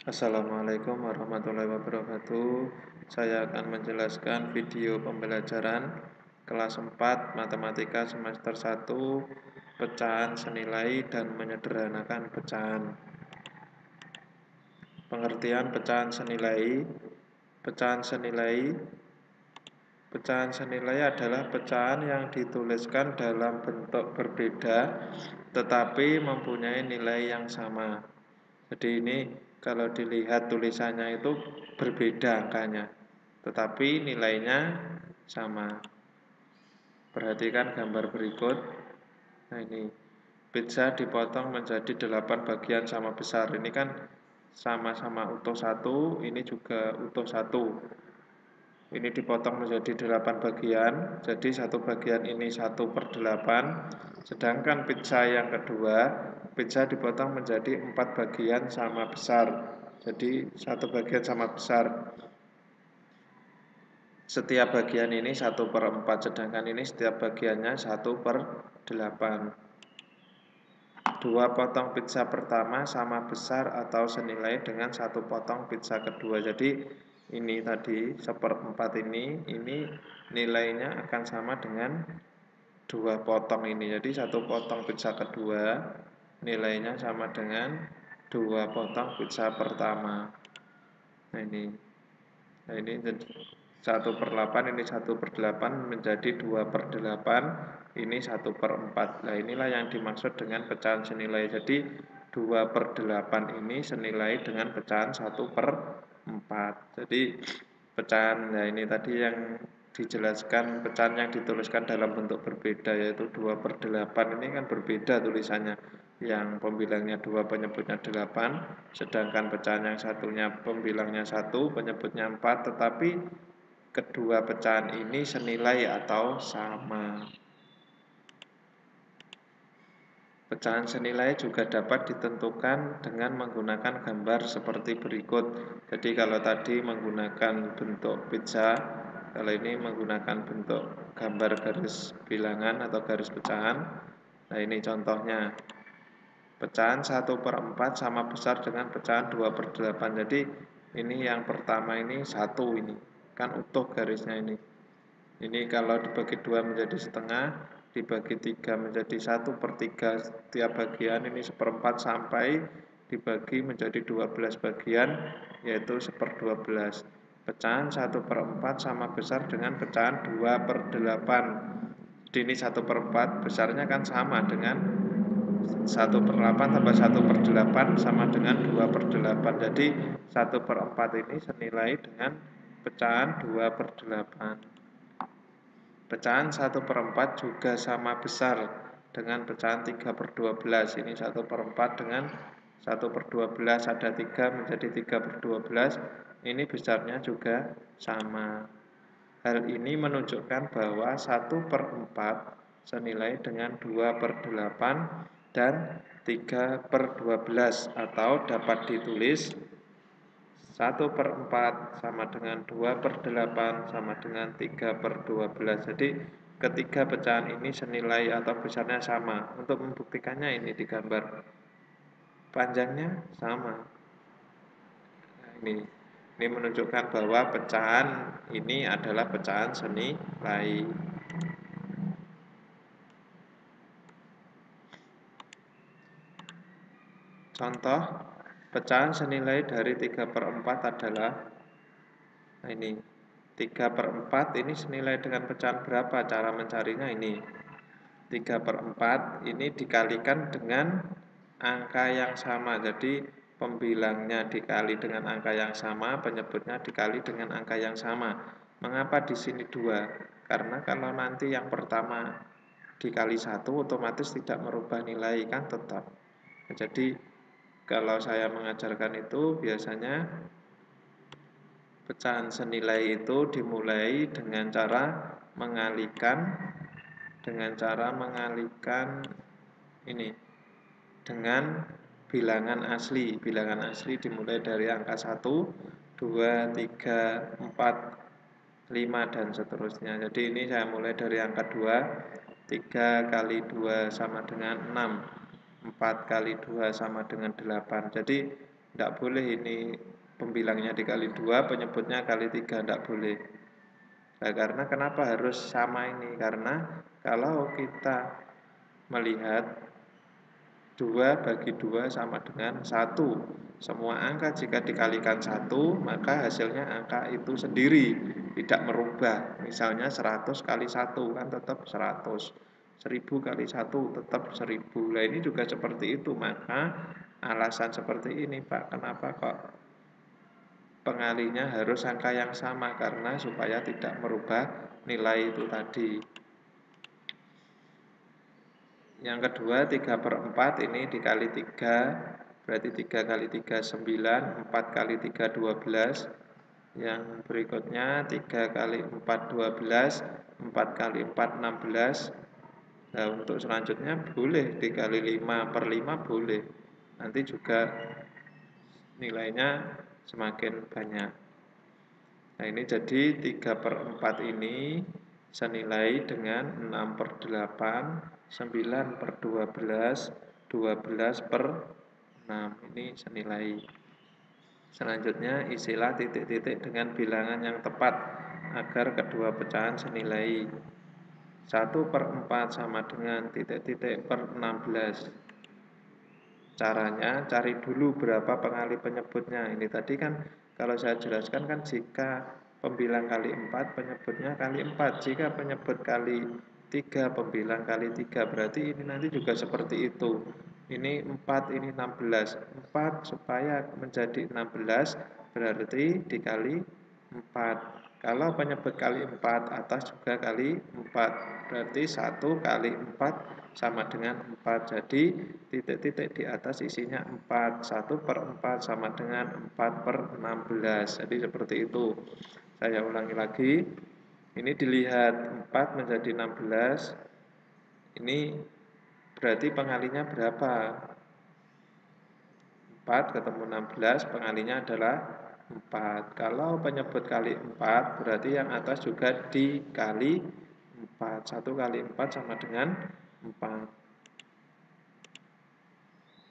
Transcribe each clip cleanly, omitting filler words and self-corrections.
Assalamualaikum warahmatullahi wabarakatuh. Saya akan menjelaskan video pembelajaran kelas 4 Matematika semester 1 pecahan senilai dan menyederhanakan pecahan. Pengertian pecahan senilai. Pecahan senilai Pecahan senilai adalah pecahan yang dituliskan dalam bentuk berbeda tetapi mempunyai nilai yang sama. Jadi ini kalau dilihat tulisannya itu berbeda angkanya, tetapi nilainya sama. Perhatikan gambar berikut. Nah ini, pizza dipotong menjadi 8 bagian sama besar. Ini kan sama-sama utuh 1, ini juga utuh 1. Ini dipotong menjadi 8 bagian, jadi satu bagian ini 1/8. Sedangkan pizza yang kedua, pizza dipotong menjadi 4 bagian sama besar. Jadi satu bagian sama besar. Setiap bagian ini 1/4, sedangkan ini setiap bagiannya 1/8. Dua potong pizza pertama sama besar atau senilai dengan satu potong pizza kedua. Jadi ini tadi 1/4 ini nilainya akan sama dengan dua potong ini. Jadi satu potong pizza kedua nilainya sama dengan dua potong pizza pertama. Nah ini 1/8, ini 1/8 menjadi 2/8, ini 1/4. Nah inilah yang dimaksud dengan pecahan senilai. Jadi 2/8 ini senilai dengan pecahan 1/4. Jadi pecahan, nah ini tadi yang dijelaskan, pecahan yang dituliskan dalam bentuk berbeda, yaitu 2/8 ini kan berbeda tulisannya. Yang pembilangnya 2 penyebutnya 8, sedangkan pecahan yang satunya pembilangnya 1 penyebutnya 4, tetapi kedua pecahan ini senilai atau sama. Pecahan senilai juga dapat ditentukan dengan menggunakan gambar seperti berikut. Jadi kalau tadi menggunakan bentuk pizza, kalau ini menggunakan bentuk gambar garis bilangan atau garis pecahan. Nah ini contohnya. Pecahan 1/4 sama besar dengan pecahan 2/8. Jadi ini yang pertama ini 1 ini. Kan utuh garisnya ini. Ini kalau dibagi 2 menjadi setengah, dibagi 3 menjadi 1/3 setiap bagian, ini 1/4 sampai dibagi menjadi 12 bagian, yaitu 1/12. Pecahan 1/4 sama besar dengan pecahan 2/8. Jadi ini 1/4, besarnya kan sama dengan 1/8 tambah 1/8 sama dengan 2/8. Jadi 1/4 ini senilai dengan pecahan 2/8. Pecahan 1/4 juga sama besar dengan pecahan 3/12. Ini 1/4 dengan 1/12, ada 3 menjadi 3/12. Ini besarnya juga sama. Hal ini menunjukkan bahwa 1/4 senilai dengan 2/8 dan 3/12, atau dapat ditulis 1/4 sama dengan 2/8 sama dengan 3/12. Jadi ketiga pecahan ini senilai atau besarnya sama. Untuk membuktikannya ini digambar. Panjangnya sama. Nah, ini menunjukkan bahwa pecahan ini adalah pecahan senilai. Contoh, pecahan senilai dari 3/4 adalah, nah ini, 3/4 ini senilai dengan pecahan berapa? Cara mencarinya ini. 3/4 ini dikalikan dengan angka yang sama. Jadi pembilangnya dikali dengan angka yang sama, penyebutnya dikali dengan angka yang sama. Mengapa di sini 2? Karena kalau nanti yang pertama dikali 1 otomatis tidak merubah nilai, kan tetap. Jadi kalau saya mengajarkan itu biasanya pecahan senilai itu dimulai dengan cara mengalihkan ini dengan bilangan asli. Bilangan asli dimulai dari angka 1, 2, 3, 4, 5 dan seterusnya. Jadi ini saya mulai dari angka 2, 3 kali 2 sama dengan 6, 4 kali 2 sama dengan 8. Jadi Tidak boleh ini pembilangnya dikali 2, penyebutnya kali 3, tidak boleh. Nah, karena kenapa harus sama ini? Karena kalau kita melihat 2 bagi 2 sama dengan 1. Semua angka jika dikalikan 1, maka hasilnya angka itu sendiri, tidak merubah. Misalnya 100 kali 1 kan tetap 100. 1000 kali 1 tetap 1000. Nah, ini juga seperti itu. Maka alasan seperti ini, Pak, kenapa kok pengalinya harus angka yang sama, karena supaya tidak merubah nilai itu tadi. Yang kedua, 3/4 ini dikali 3, berarti 3 kali 3 9, 4 kali 3 12. Yang berikutnya 3 kali 4 12, 4 kali 4 16. Nah, untuk selanjutnya boleh dikali 5/5 boleh. Nanti juga nilainya semakin banyak. Nah, ini jadi 3/4 ini senilai dengan 6/8, 9/12, 12/6. Ini senilai. Selanjutnya isilah titik-titik dengan bilangan yang tepat agar kedua pecahan senilai. 1/4 sama dengan titik-titik per 16. Caranya cari dulu berapa pengali penyebutnya. Ini tadi kan kalau saya jelaskan kan jika pembilang kali 4, penyebutnya kali 4. Jika penyebut kali 3, pembilang kali 3. Berarti ini nanti juga seperti itu. Ini 4, ini 16. 4 supaya menjadi 16 berarti dikali 4. Kalau penyebut kali 4, atas juga kali 4. Berarti 1 kali 4 sama dengan 4. Jadi titik-titik di atas isinya 4. 1/4 sama dengan 4/16. Jadi seperti itu. Saya ulangi lagi. Ini dilihat 4 menjadi 16. Ini berarti pengalinya berapa? 4 ketemu 16, pengalinya adalah 4. Kalau penyebut kali 4, berarti yang atas juga dikali 4. 1 kali 4 sama dengan 4.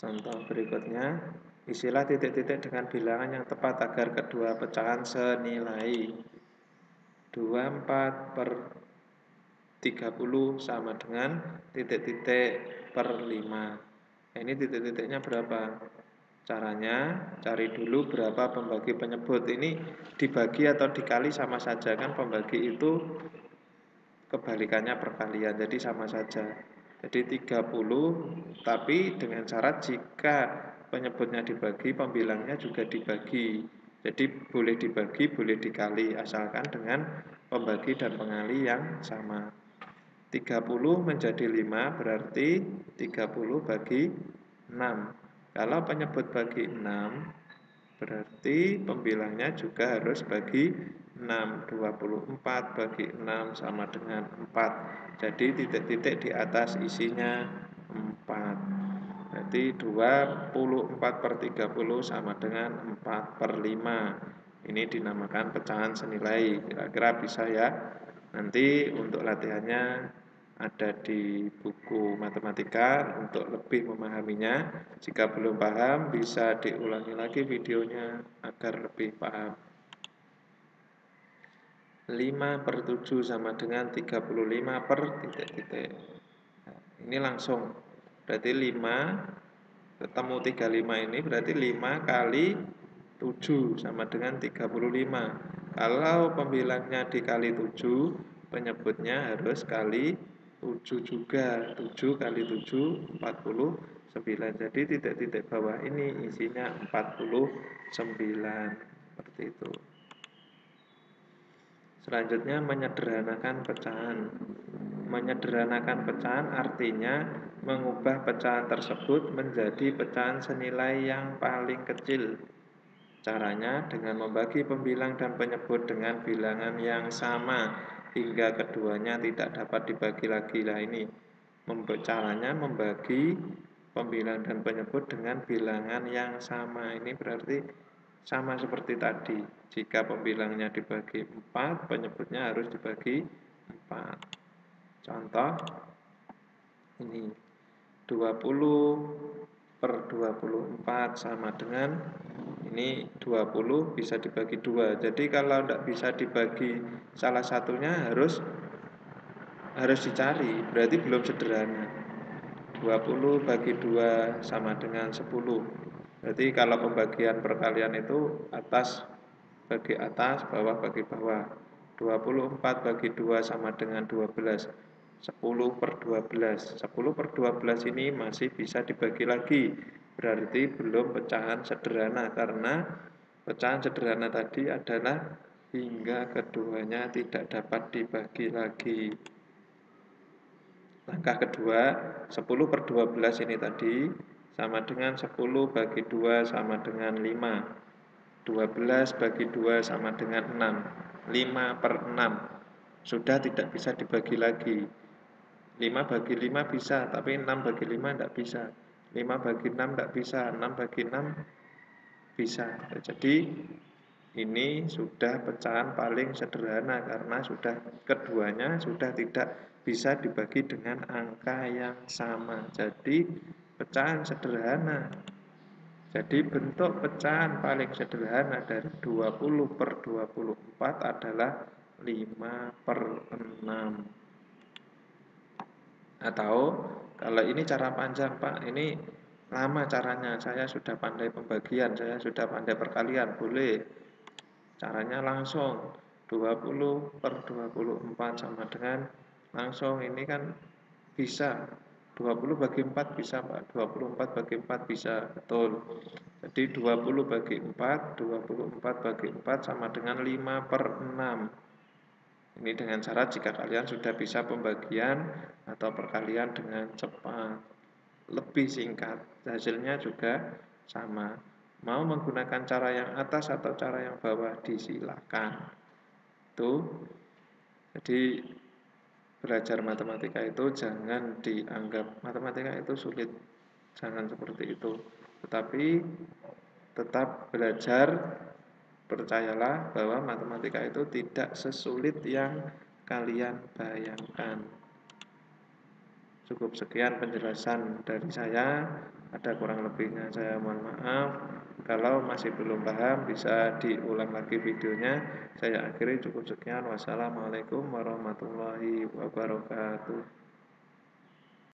Contoh berikutnya, isilah titik-titik dengan bilangan yang tepat agar kedua pecahan senilai. 24/30 sama dengan titik-titik per 5. Nah, ini titik-titiknya berapa? Caranya, cari dulu berapa pembagi penyebut. Ini dibagi atau dikali sama saja, kan pembagi itu kebalikannya perkalian, jadi sama saja. Jadi 30, tapi dengan syarat jika penyebutnya dibagi, pembilangnya juga dibagi. Jadi boleh dibagi, boleh dikali, asalkan dengan pembagi dan pengali yang sama. 30 menjadi 5 berarti 30 bagi 6. Kalau penyebut bagi 6, berarti pembilangnya juga harus bagi 6. 24 bagi 6 sama dengan 4. Jadi titik-titik di atas isinya 4. Berarti 24/30 sama dengan 4/5. Ini dinamakan pecahan senilai. Kira-kira bisa ya. Nanti untuk latihannya ada di buku matematika untuk lebih memahaminya. Jika belum paham, bisa diulangi lagi videonya agar lebih paham. 5/7 sama dengan 35 per titik-titik. Ini langsung. Berarti 5 ketemu 35 ini berarti 5 kali 7 sama dengan 35. Kalau pembilangnya dikali 7, penyebutnya harus kali 7 juga. 7 kali 7, 49. Jadi titik-titik bawah ini isinya 49. Seperti itu. Selanjutnya menyederhanakan pecahan. Menyederhanakan pecahan artinya mengubah pecahan tersebut menjadi pecahan senilai yang paling kecil. Caranya dengan membagi pembilang dan penyebut dengan bilangan yang sama hingga keduanya tidak dapat dibagi lagi. Nah, ini caranya membagi pembilang dan penyebut dengan bilangan yang sama. Ini berarti sama seperti tadi. Jika pembilangnya dibagi 4, penyebutnya harus dibagi 4. Contoh ini 20 per 24 sama dengan ini 20 bisa dibagi 2. Jadi kalau tidak bisa dibagi salah satunya harus dicari, berarti belum sederhana. 20 bagi 2 sama dengan 10. Berarti kalau pembagian perkalian itu atas bagi atas, bawah bagi bawah. 24 bagi 2 sama dengan 12. 10 per 12. 10 per 12 ini masih bisa dibagi lagi. Berarti belum pecahan sederhana, karena pecahan sederhana tadi adalah hingga keduanya tidak dapat dibagi lagi. Langkah kedua, 10 per 12 ini tadi sama dengan 10 bagi 2 sama dengan 5. 12 bagi 2 sama dengan 6. 5 per 6 sudah tidak bisa dibagi lagi. 5 bagi 5 bisa, tapi 6 bagi 5 tidak bisa. 5 bagi 6 tidak bisa, 6 bagi 6 bisa. Jadi ini sudah pecahan paling sederhana karena sudah keduanya sudah tidak bisa dibagi dengan angka yang sama. Jadi pecahan sederhana. Jadi bentuk pecahan paling sederhana dari 20 per 24 adalah 5 per 6. Atau kalau ini cara panjang Pak, ini lama caranya, saya sudah pandai pembagian, saya sudah pandai perkalian, boleh. Caranya langsung 20 per 24 sama dengan langsung ini kan bisa 20 bagi 4 bisa Pak, 24 bagi 4 bisa, betul. Jadi 20 bagi 4, 24 bagi 4 sama dengan 5 per 6. Ini dengan syarat jika kalian sudah bisa pembagian atau perkalian dengan cepat. Lebih singkat, hasilnya juga sama. Mau menggunakan cara yang atas atau cara yang bawah disilakan. Tuh, jadi belajar matematika itu jangan dianggap matematika itu sulit. Jangan seperti itu. Tetapi tetap belajar, percayalah bahwa matematika itu tidak sesulit yang kalian bayangkan. Cukup sekian penjelasan dari saya. Ada kurang lebihnya saya mohon maaf. Kalau masih belum paham bisa diulang lagi videonya. Saya akhiri cukup sekian. Wassalamualaikum warahmatullahi wabarakatuh.